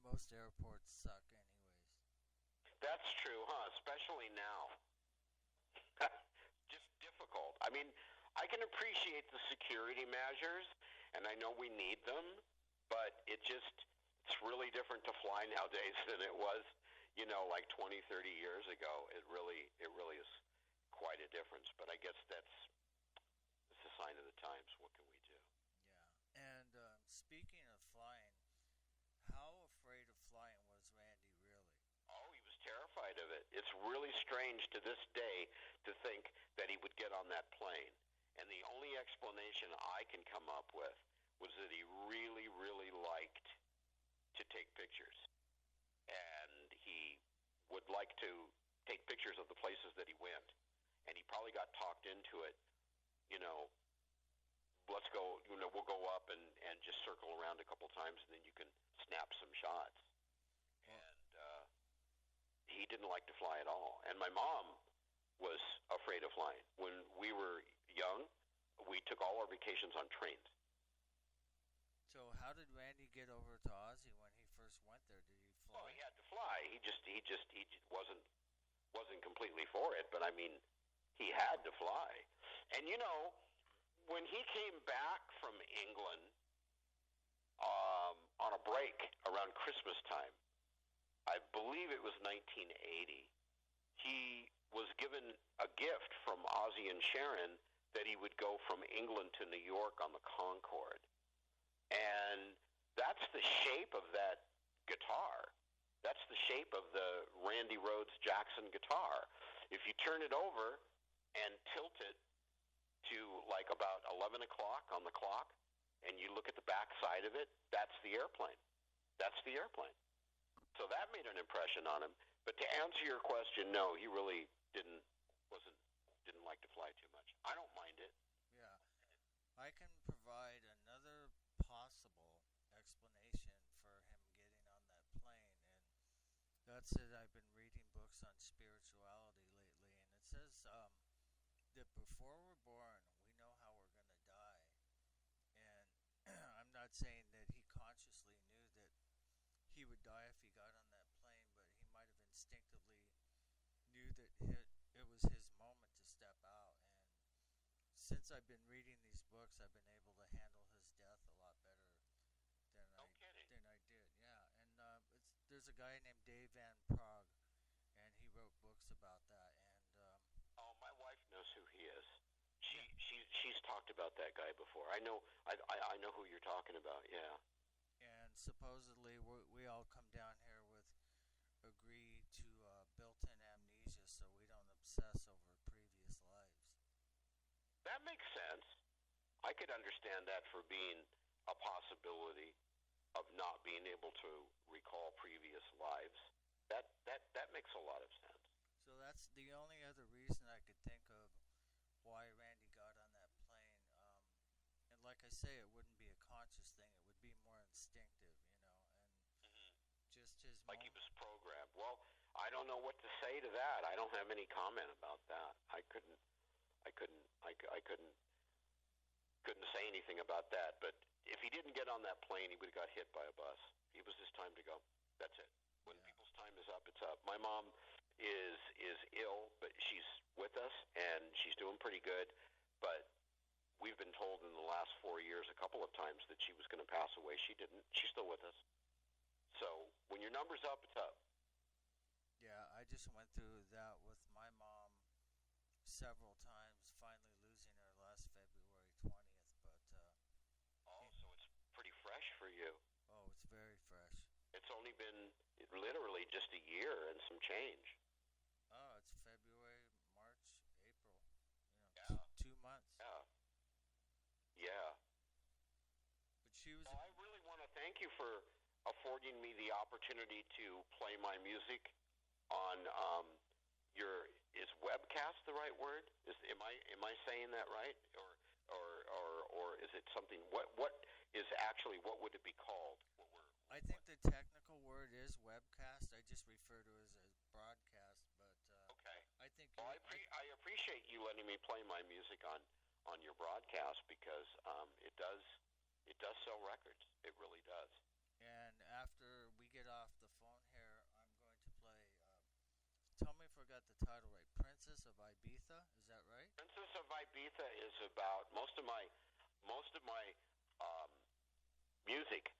Most airports suck, anyways. That's true, huh? Especially now. Just difficult. I mean, I can appreciate the security measures, and I know we need them, but it's really different to fly nowadays than it was, like 20, 30 years ago. It really is quite a difference. But I guess it's a sign of the times. What can we do? Yeah. And speaking of flying, how afraid of flying was Randy really? Oh, he was terrified of it. It's really strange to this day to think that he would get on that plane. And the only explanation I can come up with was that he really, really liked to take pictures. And he would like to take pictures of the places that he went. And he probably got talked into it, you know, let's go, we'll go up and just circle around a couple times and then you can snap some shots. And he didn't like to fly at all. And my mom was afraid of flying. When we were young, we took all our vacations on trains. So how did Randy get over to Aussie when he first went there? Did he fly? Well, he had to fly. He just wasn't completely for it. But I mean, he had to fly. And when he came back from England on a break around Christmas time, I believe it was 1980, he was given a gift from Ozzie and Sharon that he would go from England to New York on the Concorde. And that's the shape of that guitar. That's the shape of the Randy Rhoads Jackson guitar. If you turn it over and tilt it to like about 11 o'clock on the clock, and you look at the back side of it, that's the airplane. That's the airplane. So that made an impression on him. But to answer your question, no, he really didn't like to fly too much. I don't mind it. Yeah. I can provide another possible explanation for him getting on that plane, and that's that I've been reading books on spirituality lately, and it says that before we're born, we know how we're going to die. And I'm not saying that he consciously knew that he would die if he got on that plane, but he might have instinctively knew that it was his moment to step out. And since I've been reading these books, I've been able to handle his death a lot better than I did. Yeah, and there's a guy named Dave Van Prague, and he wrote books about that. And oh, my wife knows who he is. She's talked about that guy before. I know who you're talking about. Yeah. And supposedly we all come down here with agree to built-in amnesia, so we don't obsess over previous lives. That makes sense. I could understand that for being a possibility of not being able to recall previous lives. That makes a lot of sense. So that's the only other reason I could think of why Randy got on that plane. And like I say, it wouldn't be a conscious thing. It would be more instinctive, and just his like he was programmed. Well, I don't know what to say to that. I don't have any comment about that. I couldn't say anything about that. But if he didn't get on that plane, he would have got hit by a bus. It was his time to go. That's it. When people's time is up, it's up. My mom is ill, but she's with us and she's doing pretty good. But we've been told in the last 4 years a couple of times that she was going to pass away. She didn't. She's still with us. So when your number's up, it's up. Yeah, I just went through that with my mom several times, finally losing her last February 20th. But so it's pretty fresh for you. Oh, it's very fresh. It's only been literally just a year and some change. Oh, it's February, March, April. Yeah. 2 months. Yeah. But she was. Well, I really want to thank you for affording me the opportunity to play my music on your. Is webcast the right word? Am I saying that right? Or is it something? What is actually, what would it be called? I think the technical word is webcast. I just refer to it as a broadcast. But okay. I think. Well, I appreciate you letting me play my music on your broadcast because it does sell records. It really does. And after we get off the phone here, I'm going to play. Tell me if I got the title right. Princess of Ibiza. Is that right? Princess of Ibiza is about most of my um, music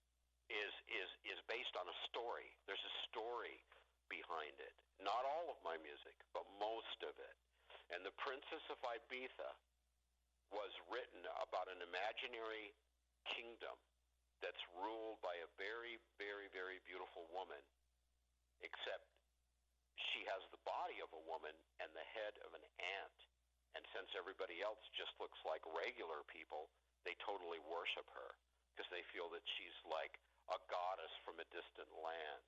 is based on a story. There's a story behind it. Not all of my music, but most of it. And the Princess of Ibiza was written about an imaginary kingdom that's ruled by a very, very, very beautiful woman, except she has the body of a woman and the head of an ant. And since everybody else just looks like regular people, they totally worship her because they feel that she's like a goddess from a distant land.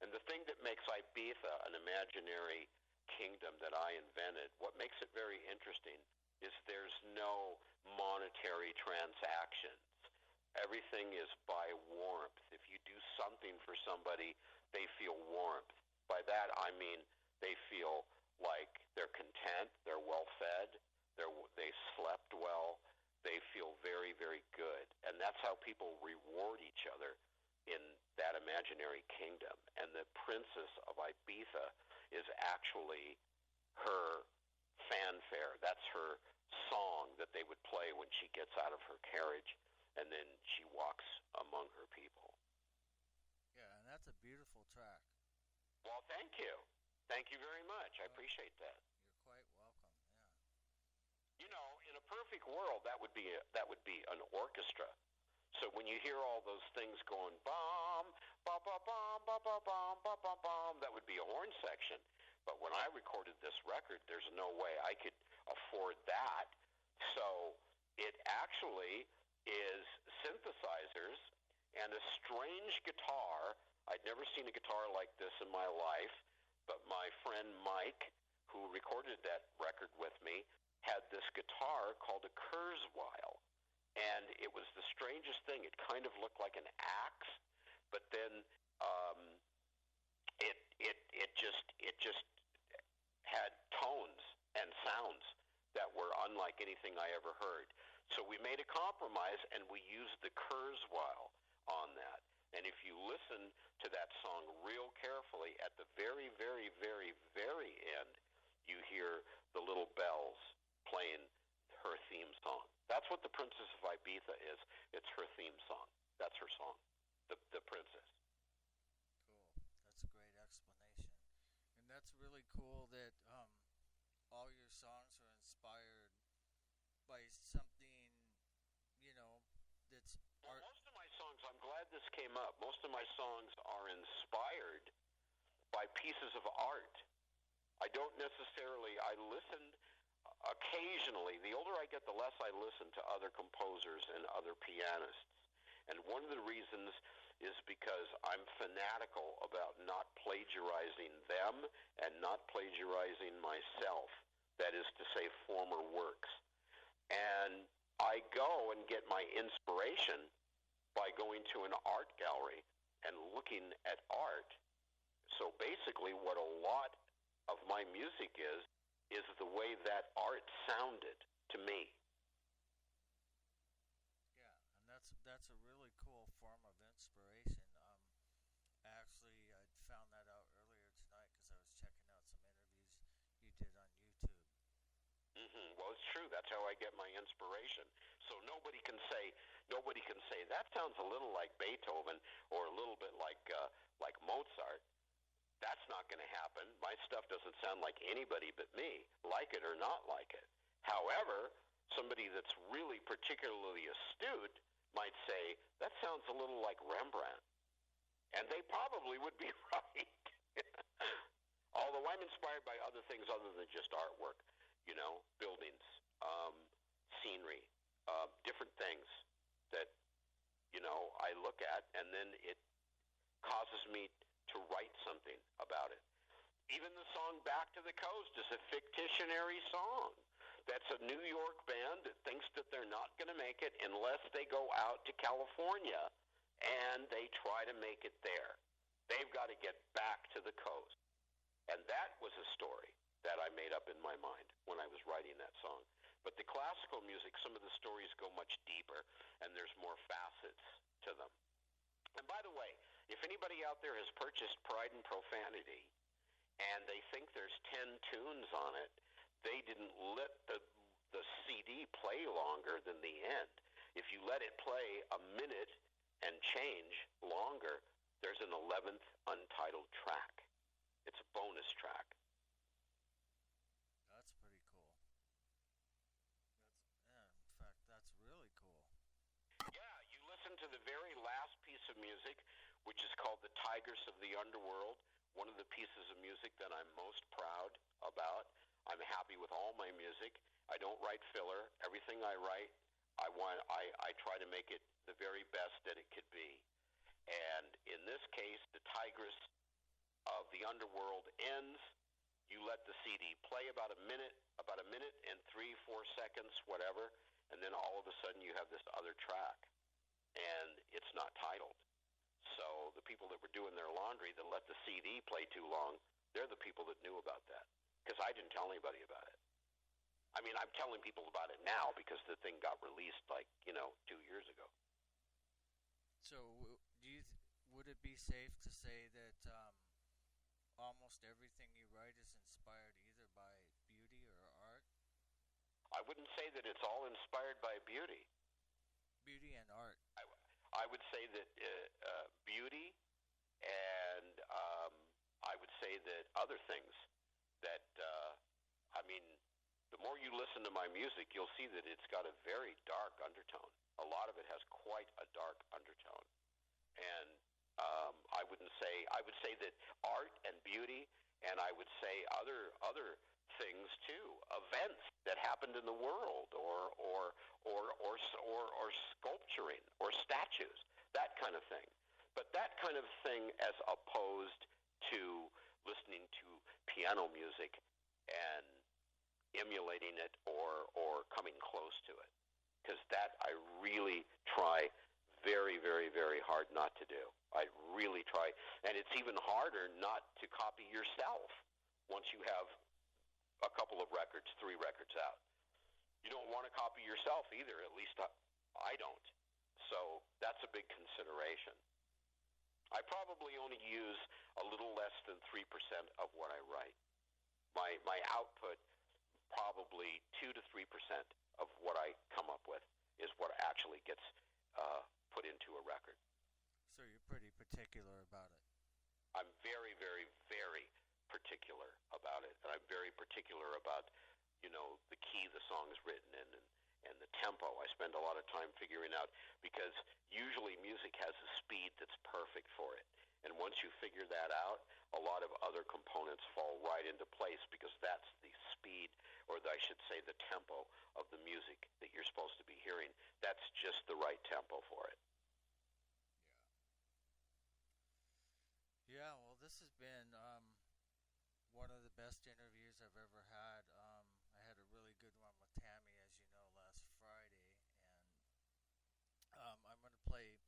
And the thing that makes Ibiza an imaginary kingdom that I invented, what makes it very interesting is there's no monetary transactions. Everything is by warmth. If you do something for somebody, they feel warmth. By that I mean they feel like they're content, they're well fed, they slept well, they feel very, very good. And that's how people reward each other in that imaginary kingdom. And the Princess of Ibiza is actually her fanfare. That's her song that they would play when she gets out of her carriage and then she walks among her people. Yeah, and that's a beautiful track. Well, thank you. Thank you very much. I appreciate that. You're quite welcome. Yeah. You know, in a perfect world, that would be an orchestra. So when you hear all those things going bum, ba ba bum, ba ba bum, ba ba bum, that would be a horn section. But when I recorded this record, there's no way I could afford that. So it actually is synthesizers and a strange guitar. I'd never seen a guitar like this in my life, but my friend Mike, who recorded that record with me, had this guitar called a Kurzweil. And it was the strangest thing. It kind of looked like an axe, but then um, it just had tones and sounds that were unlike anything I ever heard. So we made a compromise, and we used the Kurzweil on that. And if you listen to that song real carefully, at the very, very, very, very end, you hear the little bells playing her theme song. That's what the Princess of Ibiza is. It's her theme song. That's her song, the Princess. Cool. That's a great explanation. And that's really cool that all your songs are inspired by something, you know, that's Well, art. most of my songs, I'm glad this came up. Most of my songs are inspired by pieces of art. I don't necessarily, I listen occasionally. The older I get, the less I listen to other composers and other pianists. And one of the reasons is because I'm fanatical about not plagiarizing them and not plagiarizing myself. That is to say, former works. And I go and get my inspiration by going to an art gallery and looking at art. So basically what a lot of my music is the way that art sounded to me. Yeah, and that's a really cool form of inspiration. Actually, I found that out earlier tonight because I was checking out some interviews you did on YouTube. Well, it's true. That's how I get my inspiration. So nobody can say that sounds a little like Beethoven or a little bit like Mozart. That's not going to happen. My stuff doesn't sound like anybody but me, like it or not like it. However, somebody that's really particularly astute might say, that sounds a little like Rembrandt. And they probably would be right. Although I'm inspired by other things other than just artwork, you know, buildings, scenery, different things that, you know, I look at, and then it causes me to write something about it. Even the song Back to the Coast is a fictionary song. That's a New York band that thinks that they're not going to make it unless they go out to California and they try to make it there. They've got to get back to the coast. And that was a story that I made up in my mind when I was writing that song. But the classical music, some of the stories go much deeper, and there's more facets to them. And by the way, out there has purchased Pride and Profanity, and they think there's 10 tunes on it. They didn't let the CD play longer than the end. If you let it play a minute and change longer, there's an 11th untitled track. It's a bonus track. That's pretty cool. In fact, that's really cool. Yeah, you listen to the very last piece of music, which is called The Tigers of the Underworld, one of the pieces of music that I'm most proud about. I'm happy with all my music. I don't write filler. Everything I write, I try to make it the very best that it could be. And in this case, The Tigress of the Underworld ends. You let the CD play about a minute and 3-4 seconds, whatever, and then all of a sudden you have this other track, and it's not titled. So the people that were doing their laundry that let the CD play too long, they're the people that knew about that, because I didn't tell anybody about it. I mean, I'm telling people about it now because the thing got released 2 years ago. So, would it be safe to say that almost everything you write is inspired either by beauty or art? I wouldn't say that it's all inspired by beauty. Beauty and art. I would say that beauty, and I would say that other things that, the more you listen to my music, you'll see that it's got a very dark undertone. A lot of it has quite a dark undertone. And I would say that art and beauty, and I would say other things too, events that happened in the world, or sculpturing, or statues, that kind of thing. But that kind of thing, as opposed to listening to piano music and emulating it or coming close to it, because that I really try very, very, very hard not to do. I really try, and it's even harder not to copy yourself once you have a couple of records, 3 records out. You don't want to copy yourself either, at least I don't. So that's a big consideration. I probably only use a little less than 3% of what I write. My output, probably 2 to 3% of what I come up with is what actually gets put into a record. So you're pretty particular about it. I'm very, very, very particular about it, and I'm very particular about, the key the song is written in, and the tempo. I spend a lot of time figuring out, because usually music has a speed that's perfect for it. And once you figure that out, a lot of other components fall right into place, because that's the speed, or I should say the tempo of the music that you're supposed to be hearing. That's just the right tempo for it. Yeah, well, this has been one of the best interviews I've ever had. I had a really good one with Tammy, as you know, last Friday, and I'm going to play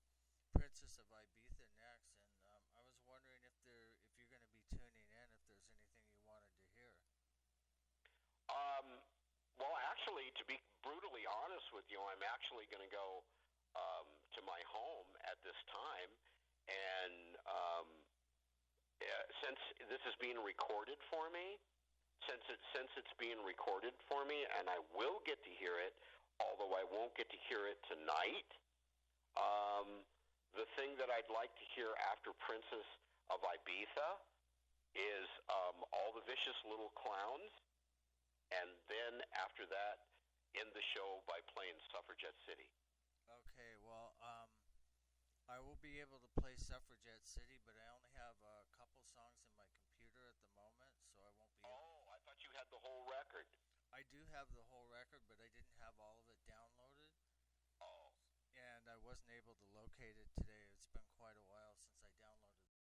Princess of Ibiza next. And I was wondering if you're going to be tuning in, if there's anything you wanted to hear. Well, actually, to be brutally honest with you, I'm actually going to go to my home at this time, and since this is being recorded for me, since it's being recorded for me, and I will get to hear it, although I won't get to hear it tonight. The thing that I'd like to hear after Princess of Ibiza is All the Vicious Little Clowns, and then after that, end the show by playing Suffragette City. Okay, well, I will be able to play Suffragette City, but I only have a couple songs in my computer at the moment, so I won't be able. Oh, I thought you had the whole record. I do have the whole record, but I didn't have all of it downloaded. Oh. And I wasn't able to locate it today.